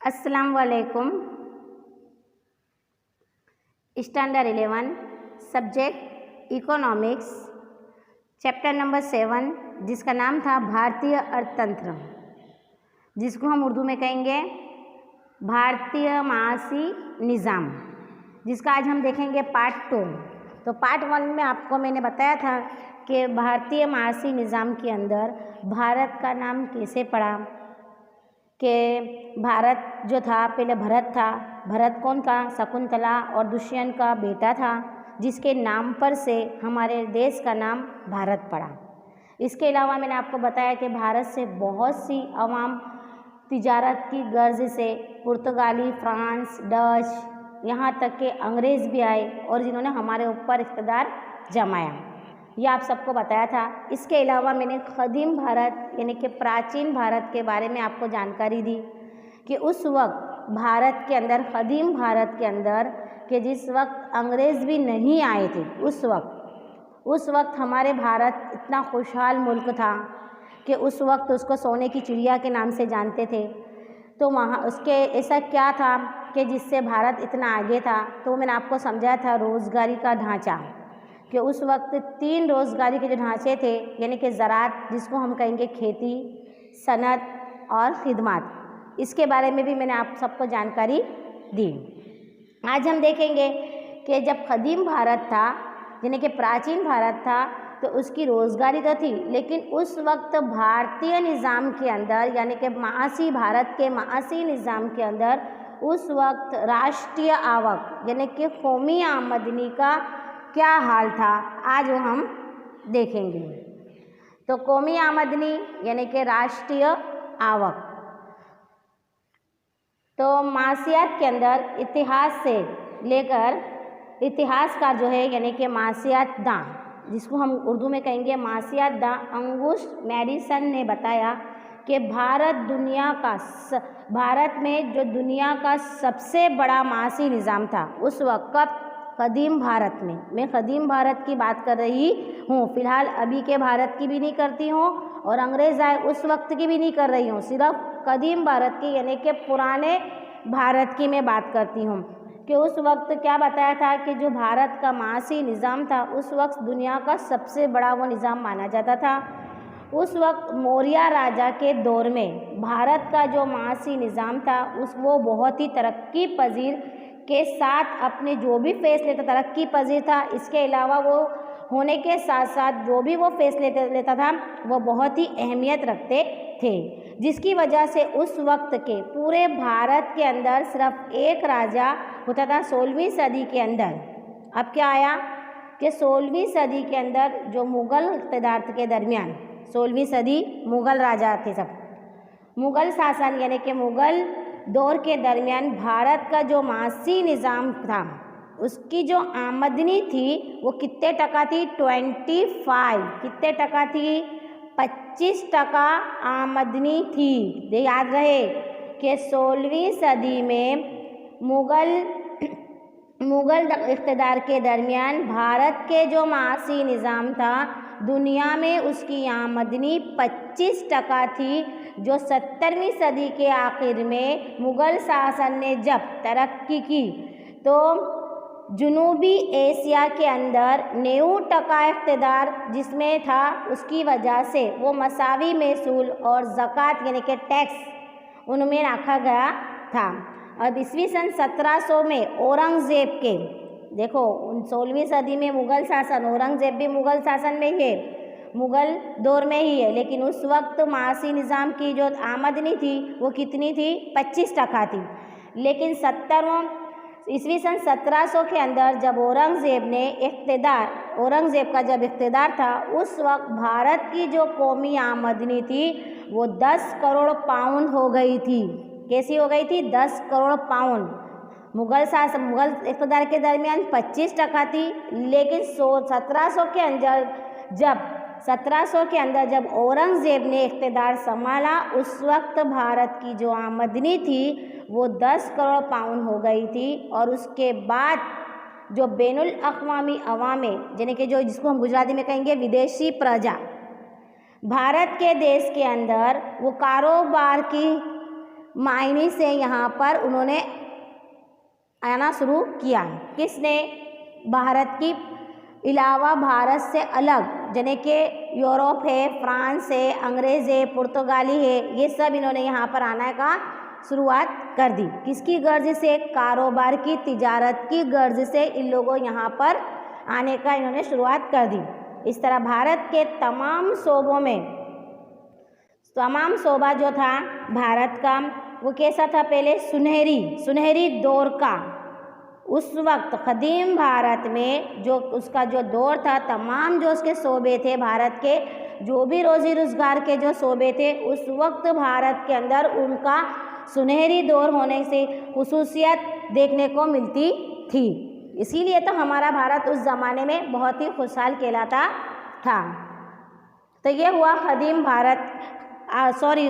अस्सलाम वालेकुम। Standard 11 subject economics chapter number 7 जिसका नाम था भारतीय अर्थतंत्र, जिसको हम उर्दू में कहेंगे भारतीय माशी निज़ाम, जिसका आज हम देखेंगे पार्ट 2। तो पार्ट 1 में आपको मैंने बताया था कि भारतीय माशी निज़ाम के अंदर भारत का नाम कैसे पड़ा, कि भारत जो था पहले भरत था। भरत कौन था? शकुंतला और दुष्यंत का बेटा था, जिसके नाम पर से हमारे देश का नाम भारत पड़ा। इसके अलावा मैंने आपको बताया कि भारत से बहुत सी अवाम तिजारत की गर्ज से पुर्तगाली, फ्रांस, डच, यहाँ तक के अंग्रेज़ भी आए और जिन्होंने हमारे ऊपर इक़्तिदार जमाया। यह आप सबको बताया था। इसके अलावा मैंने क़दीम भारत यानी कि प्राचीन भारत के बारे में आपको जानकारी दी कि उस वक्त भारत के अंदर, क़दीम भारत के अंदर, कि जिस वक्त अंग्रेज़ भी नहीं आए थे, उस वक्त हमारे भारत इतना खुशहाल मुल्क था कि उस वक्त उसको सोने की चिड़िया के नाम से जानते थे। तो वहाँ उसके ऐसा क्या था कि जिससे भारत इतना आगे था? तो मैंने आपको समझाया था रोज़गारी का ढांचा, कि उस वक्त 3 रोज़गारी के जो ढांचे थे, यानी कि ज़राअत जिसको हम कहेंगे खेती, सनत और खिदमत, इसके बारे में भी मैंने आप सबको जानकारी दी। आज हम देखेंगे कि जब क़दीम भारत था यानी कि प्राचीन भारत था तो उसकी रोज़गारी तो थी, लेकिन उस वक्त भारतीय निज़ाम के अंदर यानी कि माशी, भारत के माशी निज़ाम के अंदर उस वक्त राष्ट्रीय आवक यानी कि कौमी आमदनी का क्या हाल था, आज वो हम देखेंगे। तो कौमी आमदनी यानी कि राष्ट्रीय आवक, तो माशियात के अंदर इतिहास से लेकर इतिहासकार जो है यानी कि माशियात दां, जिसको हम उर्दू में कहेंगे माशियात दां, अंगुस्ट मैडिसन ने बताया कि भारत में जो दुनिया का सबसे बड़ा माशी निज़ाम था उस वक्त क़दीम भारत में, मैं क़दीम भारत की बात कर रही हूँ, फ़िलहाल अभी के भारत की भी नहीं करती हूँ और अंग्रेज़ आए उस वक्त की भी नहीं कर रही हूँ, सिर्फ क़दीम भारत की यानी कि पुराने भारत की मैं बात करती हूँ। कि उस वक्त क्या बताया था कि जो भारत का माशी निज़ाम था उस वक्त दुनिया का सबसे बड़ा वो निज़ाम माना जाता था। उस वक्त मौर्य राजा के दौर में भारत का जो माशी निज़ाम था वो बहुत ही तरक्की पजीर के साथ अपने जो भी फैसले तरक्की पजीर था, इसके अलावा वो होने के साथ साथ जो भी वो फैसले लेता था वो बहुत ही अहमियत रखते थे, जिसकी वजह से उस वक्त के पूरे भारत के अंदर सिर्फ एक राजा होता था 16वीं सदी के अंदर। अब क्या आया कि 16वीं सदी के अंदर जो मुग़ल इक़्तिदार के दरमियान, 16वीं सदी मुग़ल राजा थे सब, मुग़ल शासन यानी कि मुग़ल दौर के दरमियान भारत का जो माशी निज़ाम था उसकी जो आमदनी थी वो कितने टका थी? 25। कितने टका थी? 25% आमदनी थी। ये याद रहे कि 16वीं सदी में मुग़ल इक़्तिदार के दरमियान भारत के जो माशी निज़ाम था दुनिया में उसकी आमदनी 25% थी, जो 17वीं सदी के आखिर में मुग़ल शासन ने जब तरक्की की तो जनूबी एशिया के अंदर 90% इक़्तिदार जिसमें था, उसकी वजह से वो मसावी महसूल और ज़कात यानी कि टैक्स उनमें रखा गया था। अब ईस्वी सन 1700 में औरंगज़ेब के, देखो 16वीं सदी में मुग़ल शासन, औरंगज़ेब भी मुग़ल शासन में ही है, मुग़ल दौर में ही है, लेकिन उस वक्त माशी निज़ाम की जो आमदनी थी वो कितनी थी? 25% थी। लेकिन ईस्वी सन 1700 के अंदर जब औरंगज़ेब का जब इक़्तिदार था उस वक्त भारत की जो कौमी आमदनी थी वो 10 करोड़ पाउंड हो गई थी। कैसी हो गई थी? 10 करोड़ पाउंड। मुग़ल इक़्तिदार के दरमियान 25% थी, लेकिन 1700 के अंदर जब औरंगज़ेब ने इक़्तिदार संभाला उस वक्त भारत की जो आमदनी थी वो 10 करोड़ पाउंड हो गई थी। और उसके बाद जो बैनुल अक़वामी अवामे यानी कि जो जिसको हम गुजराती में कहेंगे विदेशी प्रजा भारत के देश के अंदर वो कारोबार की मायने से यहाँ पर उन्होंने आना शुरू किया। किसने? भारत की अलावा भारत से अलग जने के यूरोप है, फ्रांस है, अंग्रेज़ है, पुर्तगाली है, ये सब इन्होंने यहाँ पर आने का शुरुआत कर दी। किसकी गर्ज से? कारोबार की, तिजारत की गर्ज से इन लोगों यहाँ पर आने का इन्होंने शुरुआत कर दी। इस तरह भारत के तमाम शोबों में, तमाम शोबा जो था भारत का वो कैसा था? पहले सुनहरी दौर का, उस वक्त कदीम भारत में जो उसका जो दौर था, तमाम जो उसके शोबे थे भारत के, जो भी रोजी रोजगार के जो शोबे थे, उस वक्त भारत के अंदर उनका सुनहरी दौर होने से खुसूसियत देखने को मिलती थी। इसीलिए तो हमारा भारत उस ज़माने में बहुत ही खुशहाल कहलाता था। तो ये हुआ कदीम भारत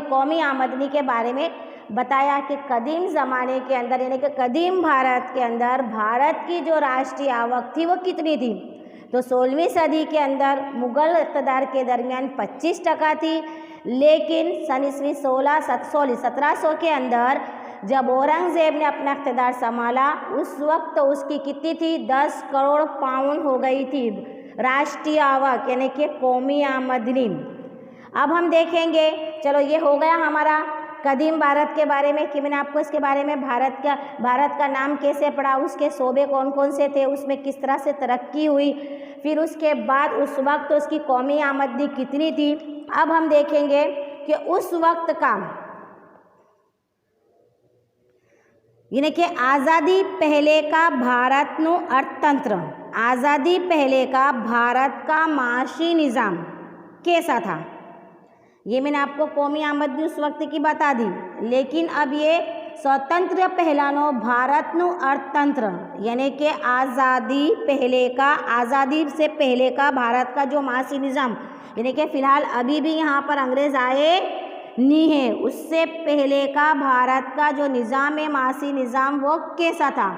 कौमी आमदनी के बारे में बताया कि कदीम ज़माने के अंदर यानी कि कदीम भारत के अंदर भारत की जो राष्ट्रीय आवक थी वो कितनी थी? तो 16वीं सदी के अंदर मुग़ल इक़्तिदार के दरमियान 25% थी, लेकिन सन ईस्वी 1700 के अंदर जब औरंगज़ेब ने अपना इक़्तिदार संभाला, उस वक्त उसकी कितनी थी? 10 करोड़ पाउंड हो गई थी राष्ट्रीय आवक यानी कि कौमी आमदनी। अब हम देखेंगे, चलो ये हो गया हमारा कदीम भारत के बारे में कि मैंने आपको इसके बारे में भारत का नाम कैसे पड़ा, उसके शोबे कौन कौन से थे, उसमें किस तरह से तरक्की हुई, फिर उसके बाद उस वक्त उसकी कौमी आमदनी कितनी थी। अब हम देखेंगे कि उस वक्त का यानी कि आज़ादी पहले का भारतનું अर्थतंत्र, आज़ादी पहले का भारत का माशी निज़ाम कैसा था? ये मैंने आपको कौमी आमदनी उस वक्त की बता दी, लेकिन अब ये स्वतंत्र पहलानो भारतનું अर्थतंत्र यानी कि आज़ादी से पहले का भारत का जो माशी निज़ाम यानी कि फ़िलहाल अभी भी यहाँ पर अंग्रेज़ आए नहीं है, उससे पहले का भारत का जो निज़ाम है, माशी निज़ाम, वो कैसा था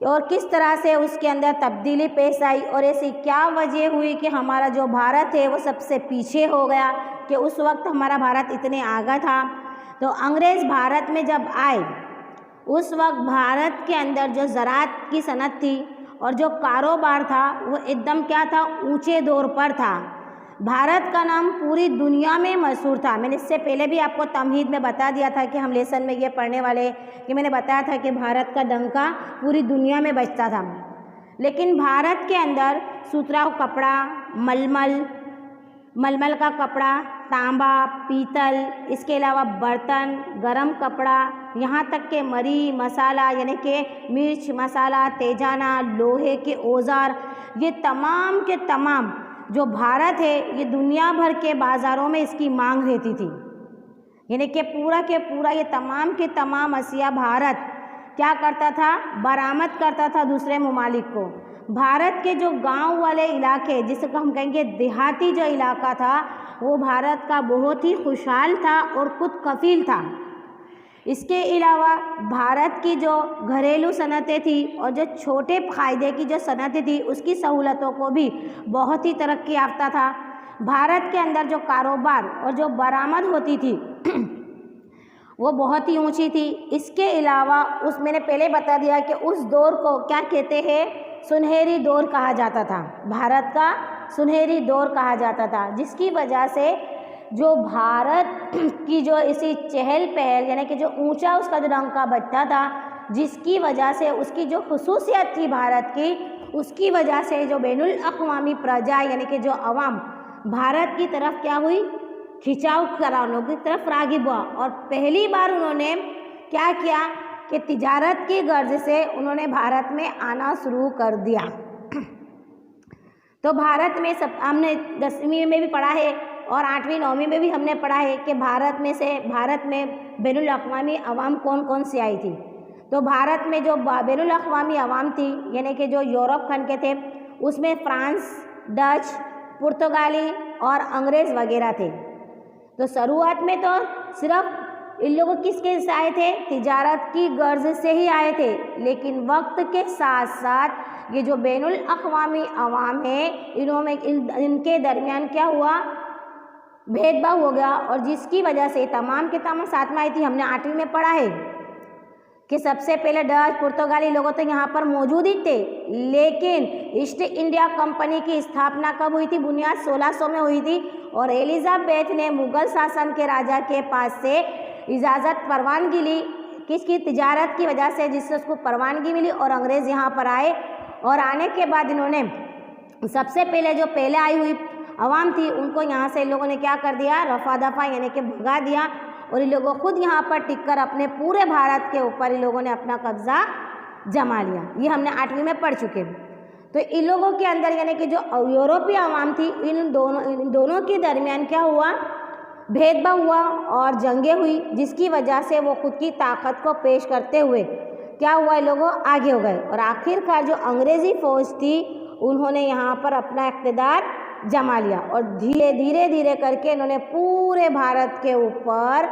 और किस तरह से उसके अंदर तब्दीली पेश आई और ऐसी क्या वजह हुई कि हमारा जो भारत है वो सबसे पीछे हो गया, कि उस वक्त हमारा भारत इतने आगे था। तो अंग्रेज़ भारत में जब आए, उस वक्त भारत के अंदर जो ज़राअत की सनत थी और जो कारोबार था वो एकदम क्या था? ऊंचे दौर पर था। भारत का नाम पूरी दुनिया में मशहूर था। मैंने इससे पहले भी आपको तमहीद में बता दिया था कि हम लेसन में ये पढ़ने वाले कि मैंने बताया था कि भारत का डंका पूरी दुनिया में बजता था। लेकिन भारत के अंदर सुतराऊ कपड़ा, मलमल का कपड़ा, तांबा, पीतल, इसके अलावा बर्तन, गरम कपड़ा, यहाँ तक के मरी मसाला यानी कि मिर्च मसाला, तेजाना, लोहे के औजार, ये तमाम के तमाम जो भारत है, ये दुनिया भर के बाज़ारों में इसकी मांग रहती थी। यानी कि पूरा के पूरा ये तमाम के तमाम अशिया भारत क्या करता था? बरामद करता था दूसरे ममालिक को। भारत के जो गांव वाले इलाके, जिसको हम कहेंगे देहाती जो इलाका था, वो भारत का बहुत ही खुशहाल था और खुद कफील था। इसके अलावा भारत की जो घरेलू सनतें थी और जो छोटे फ़ायदे की जो सनतें थी, उसकी सहूलतों को भी बहुत ही तरक्की याफ्ता था। भारत के अंदर जो कारोबार और जो बरामद होती थी वो बहुत ही ऊंची थी। इसके अलावा मैंने पहले बता दिया कि उस दौर को क्या कहते हैं? सुनहरी दौर कहा जाता था। भारत का सुनहरी दौर कहा जाता था, जिसकी वजह से जो भारत की जो इसी चहल पहल यानी कि जो ऊंचा उसका जो डंका बजता था, जिसकी वजह से उसकी जो खुसूसियत थी भारत की, उसकी वजह से जो बैनुल अक़वामी प्रजा यानी कि जो अवाम भारत की तरफ क्या हुई? खिंचाव कराने की तरफ राग़िब हुआ। और पहली बार उन्होंने क्या किया कि तिजारत की गर्ज से उन्होंने भारत में आना शुरू कर दिया। तो भारत में सब हमने 10वीं में भी पढ़ा है और 8वीं 9वीं में भी हमने पढ़ा है कि भारत में बैनुल अक़वामी अवाम कौन कौन सी आई थी। तो भारत में जो बैनुल अक़वामी अवाम थी यानी कि जो यूरोप खंड के थे, उसमें फ्रांस, डच, पुर्तगाली और अंग्रेज़ वगैरह थे। तो शुरुआत में तो सिर्फ इन लोग किसके से आए थे? तिजारत की गर्ज से ही आए थे। लेकिन वक्त के साथ साथ ये जो बैनुल अक़वामी अवाम है, इनके दरमियान क्या हुआ? भेदभाव हो गया और जिसकी वजह से तमाम के तमाम साथ में आई थी। हमने 8वीं में पढ़ा है कि सबसे पहले डच पुर्तगाली लोग तो यहाँ पर मौजूद ही थे, लेकिन ईस्ट इंडिया कंपनी की स्थापना कब हुई थी? बुनियाद 1600 में हुई थी और एलिजाबेथ ने मुगल शासन के राजा के पास से इजाज़त परवानगी ली, किसकी? तिजारत की वजह से, जिससे उसको परवानगी मिली और अंग्रेज़ यहाँ पर आए और आने के बाद इन्होंने सबसे पहले जो पहले आई हुई अवाम थी उनको यहाँ से इन लोगों ने क्या कर दिया? रफा दफा यानी कि भगा दिया और इन लोगों खुद यहाँ पर टिककर अपने पूरे भारत के ऊपर इन लोगों ने अपना कब्जा जमा लिया। ये हमने 8वीं में पढ़ चुके हैं। तो इन लोगों के अंदर यानी कि जो यूरोपीय अवाम थी इन दोनों के दरमियान क्या हुआ? भेदभाव हुआ और जंगें हुई, जिसकी वजह से वो खुद की ताकत को पेश करते हुए क्या हुआ? इन लोगों आगे हो गए और आखिरकार जो अंग्रेज़ी फ़ौज थी उन्होंने यहाँ पर अपना इक़्तिदार जमा लिया और धीरे धीरे करके इन्होंने पूरे भारत के ऊपर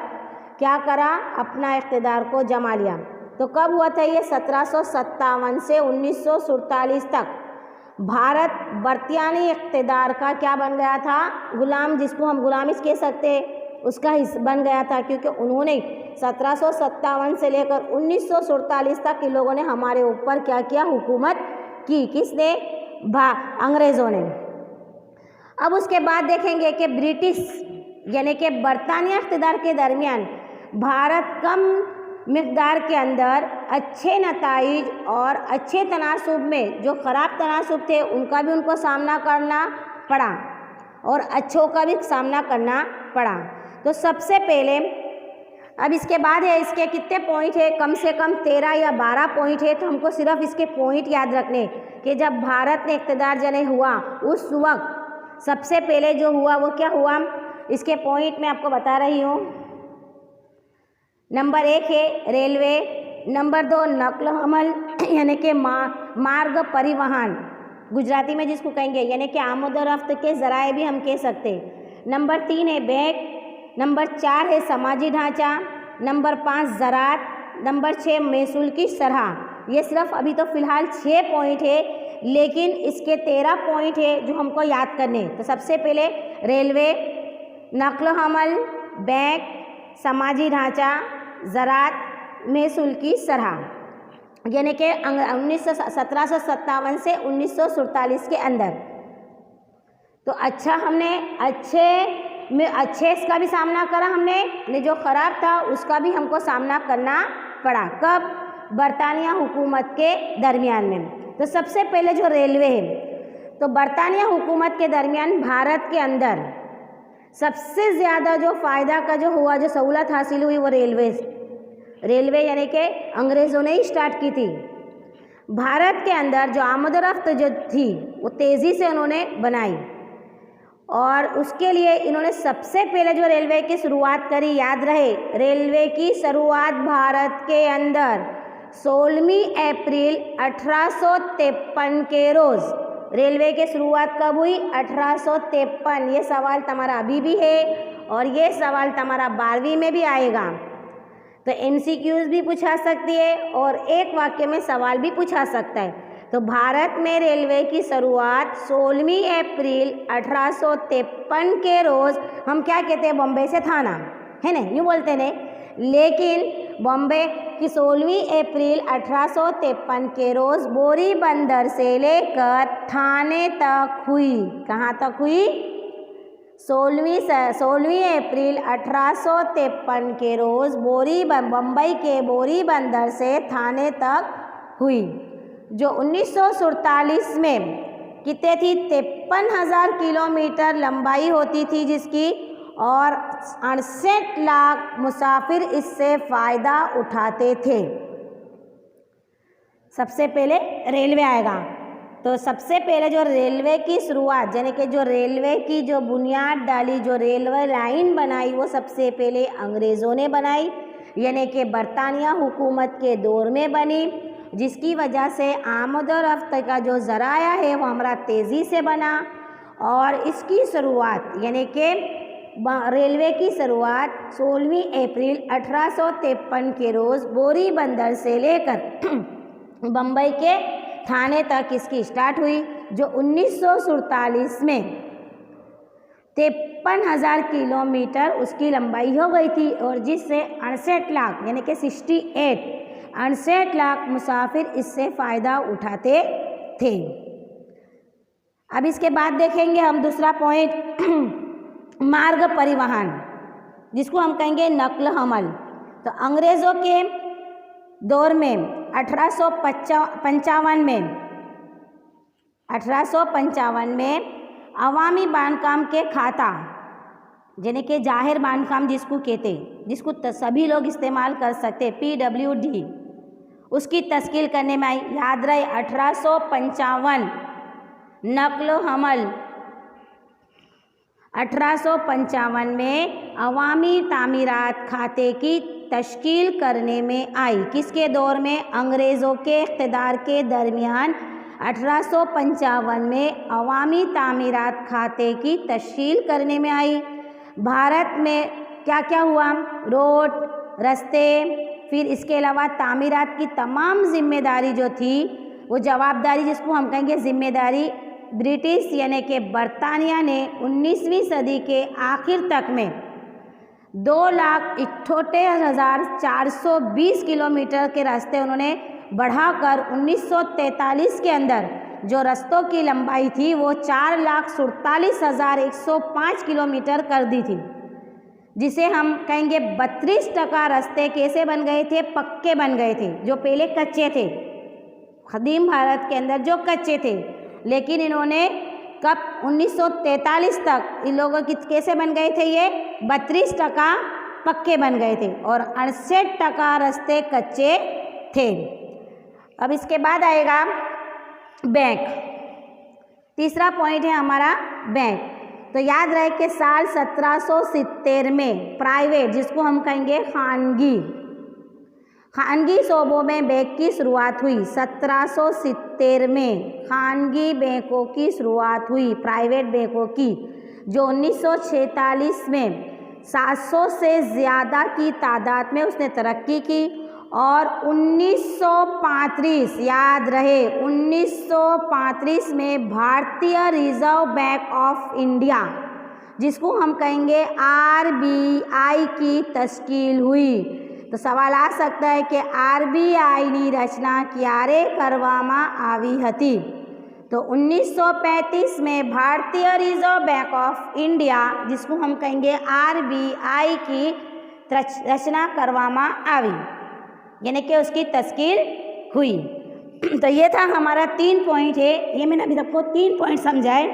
क्या करा? अपना इक़्तिदार को जमा लिया। तो कब हुआ था ये? 1757 से 1947 तक भारत बर्तानी इक़्तिदार का क्या बन गया था? गुलाम, जिसको हम गुलामी कह सकते हैं, उसका हिस्सा बन गया था, क्योंकि उन्होंने 1757 से लेकर 1947 तक इन लोगों ने हमारे ऊपर क्या किया? हुकूमत की। किसने? अंग्रेज़ों ने। अब उसके बाद देखेंगे कि ब्रिटिश यानी कि बरतानिया इक़्तिदार के दरमियान भारत कम मिक़दार के अंदर अच्छे नताइज और अच्छे तनासुब में जो ख़राब तनासुब थे उनका भी उनको सामना करना पड़ा और अच्छों का भी सामना करना पड़ा। तो सबसे पहले अब इसके बाद है, इसके कितने पॉइंट है? कम से कम 13 या 12 पॉइंट है। तो हमको सिर्फ इसके पॉइंट याद रखने कि जब भारत ने इक़्तिदार जने हुआ उस वक्त सबसे पहले जो हुआ वो क्या हुआ? इसके पॉइंट मैं आपको बता रही हूँ। नंबर 1 है रेलवे, नंबर 2 नक्ल हमल यानी कि मार्ग परिवहन, गुजराती में जिसको कहेंगे यानी कि आमद और रफ्त के ज़राए भी हम कह सकते हैं। नंबर 3 है बैंक, नंबर 4 है समाजी ढांचा, नंबर 5 ज़राअत, नंबर 6 महसूल की शरह। ये सिर्फ अभी तो फ़िलहाल 6 पॉइंट है, लेकिन इसके 13 पॉइंट है जो हमको याद करने। तो सबसे पहले रेलवे, नक्ल हमल, बैंक, समाजी ढांचा, ज़राअत, महसूल की शरह, यानी कि 1757 से 1947 के अंदर। तो अच्छा, हमने अच्छे इसका भी सामना करा हमने, जो ख़राब था उसका भी हमको सामना करना पड़ा। कब? बरतानिया हुकूमत के दरमियान में। तो सबसे पहले जो रेलवे है, तो बरतानिया हुकूमत के दरमियान भारत के अंदर सबसे ज़्यादा जो फ़ायदा का जो हुआ, जो सहूलत हासिल हुई, वो रेलवे यानी कि अंग्रेज़ों ने ही स्टार्ट की थी। भारत के अंदर जो आमद रफ्त जो थी वो तेज़ी से उन्होंने बनाई और उसके लिए इन्होंने सबसे पहले जो रेलवे की शुरुआत करी, याद रहे, रेलवे की शुरुआत भारत के अंदर 16 अप्रैल 1853 के रोज़ रेलवे की शुरुआत कब हुई? 1853। ये सवाल तुम्हारा अभी भी है और ये सवाल तुम्हारा 12वीं में भी आएगा। तो MCQs भी पूछा सकती है और एक वाक्य में सवाल भी पूछा सकता है। तो भारत में रेलवे की शुरुआत 16 अप्रैल 1853 के रोज़ हम क्या कहते हैं? बॉम्बे से थाना, है ना, यूँ बोलते हैं। लेकिन बॉम्बे की 16 अप्रैल 1853 के रोज़ बोरी बंदर से लेकर थाने तक हुई। कहाँ तक हुई? 16 अप्रैल 1853 के रोज़ बम्बई के बोरी बंदर से थाने तक हुई, जो 1947 में कितने थी? 53,000 किलोमीटर लंबाई होती थी जिसकी, और 68 लाख मुसाफिर इससे फ़ायदा उठाते थे। सबसे पहले रेलवे आएगा। तो सबसे पहले जो रेलवे की शुरुआत यानी कि जो रेलवे की जो बुनियाद डाली, जो रेलवे लाइन बनाई, वो सबसे पहले अंग्रेज़ों ने बनाई, यानी कि बरतानिया हुकूमत के दौर में बनी, जिसकी वजह से आमद और रफ्त का जो ज़राया है वो हमारा तेज़ी से बना। और इसकी शुरुआत यानी कि रेलवे की शुरुआत 16 अप्रैल 1853 के रोज़ बोरी बंदर से लेकर बम्बई के थाने तक इसकी स्टार्ट हुई, जो 1947 में 53,000 किलोमीटर उसकी लंबाई हो गई थी और जिससे 68 लाख यानी कि 68 लाख मुसाफिर इससे फ़ायदा उठाते थे। अब इसके बाद देखेंगे हम दूसरा पॉइंट मार्ग परिवहन, जिसको हम कहेंगे नकल हमल। तो अंग्रेज़ों के दौर में 1855 में अवामी बांधकाम के खाता यानी कि जाहिर बांधकाम जिसको कहते, जिसको सभी लोग इस्तेमाल कर सकते, PWD, उसकी तश्कील करने में आई। याद रहे 1855 नकल हमल 1855 में अवामी तामीरात खाते की तश्कील करने में आई। किसके दौर में? अंग्रेज़ों के इक़्तिदार के दरमियान 1855 में अवामी तामीरात खाते की तश्कील करने में आई। भारत में क्या क्या हुआ? रोड, रास्ते, फिर इसके अलावा तामीरात की तमाम जिम्मेदारी जो थी, वो जवाबदारी जिसको हम कहेंगे जिम्मेदारी, ब्रिटिश यानी कि बरतानिया ने 19वीं सदी के आखिर तक में 2,78,420 किलोमीटर के रास्ते उन्होंने बढ़ाकर 1943 के अंदर जो रास्तों की लंबाई थी वो 4,47,105 किलोमीटर कर दी थी, जिसे हम कहेंगे 32% रास्ते कैसे बन गए थे? पक्के बन गए थे, जो पहले कच्चे थे। कदीम भारत के अंदर जो कच्चे थे, लेकिन इन्होंने कब 1943 तक इन लोगों की कैसे बन गए थे? ये 32% पक्के बन गए थे और 68% रास्ते कच्चे थे। अब इसके बाद आएगा बैंक। तीसरा पॉइंट है हमारा बैंक। तो याद रहे कि साल 1770 में प्राइवेट, जिसको हम कहेंगे खानगी शोबों में बैंक की शुरुआत हुई। 1770 में खानगी बैंकों की शुरुआत हुई, प्राइवेट बैंकों की, जो 1946 में 700 से ज़्यादा की तादाद में उसने तरक्की की और 1935, याद रहे 1935 में भारतीय रिजर्व बैंक ऑफ इंडिया, जिसको हम कहेंगे RBI की तश्कील हुई। तो सवाल आ सकता है कि RBI ની રચના ક્યારે કરવામાં આવી હતી? तो 1935 में भारतीय रिजर्व बैंक ऑफ इंडिया, जिसको हम कहेंगे RBI की रचना करवामा आवी, यानी कि उसकी तश्कील हुई। तो ये था हमारा 3 पॉइंट है, ये मैंने अभी तक को 3 पॉइंट समझाए।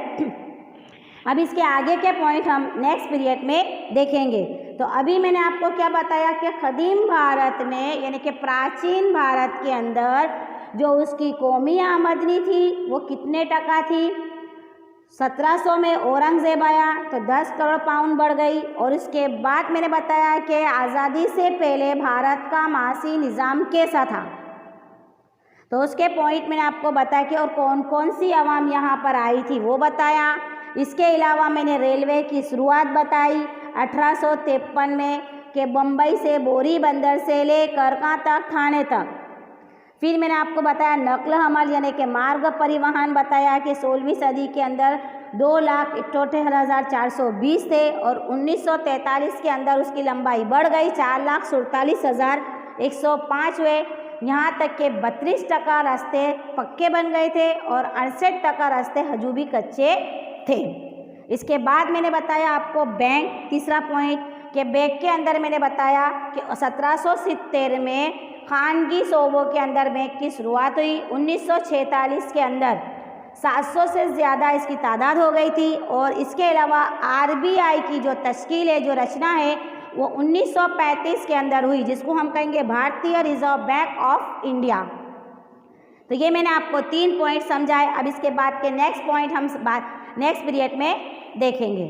अब इसके आगे के पॉइंट हम नेक्स्ट पीरियड में देखेंगे। तो अभी मैंने आपको क्या बताया कि कदीम भारत में यानी कि प्राचीन भारत के अंदर जो उसकी कौमी आमदनी थी वो कितने टका थी? 1700 में औरंगज़ेब आया तो 10 करोड़ पाउंड बढ़ गई। और इसके बाद मैंने बताया कि आज़ादी से पहले भारत का मासी निज़ाम कैसा था, तो उसके पॉइंट मैंने आपको बताया कि और कौन कौन सी अवाम यहाँ पर आई थी वो बताया। इसके अलावा मैंने रेलवे की शुरुआत बताई 1853 में कि बम्बई से बोरी बंदर से लेकर कहाँ तक? थाने तक। फिर मैंने आपको बताया नकल हमल यानी कि मार्ग परिवहन बताया कि 16वीं सदी के अंदर 2,78,420 थे और 1943 के अंदर उसकी लंबाई बढ़ गई, 4,47,105 हुए। यहाँ तक के 32% रास्ते पक्के बन गए थे और 68% रास्ते हजू भी कच्चे थे। इसके बाद मैंने बताया आपको बैंक, तीसरा पॉइंट, कि बैंक के अंदर मैंने बताया कि 1770 में खानगी शोबों के अंदर बैंक की शुरुआत हुई। 1946 के अंदर 700 से ज़्यादा इसकी तादाद हो गई थी और इसके अलावा RBI की जो तश्कील है, जो रचना है, वो 1935 के अंदर हुई, जिसको हम कहेंगे भारतीय रिजर्व बैंक ऑफ इंडिया। तो ये मैंने आपको 3 पॉइंट समझाए। अब इसके बाद के नेक्स्ट पॉइंट हम नेक्स्ट पीरियड में देखेंगे।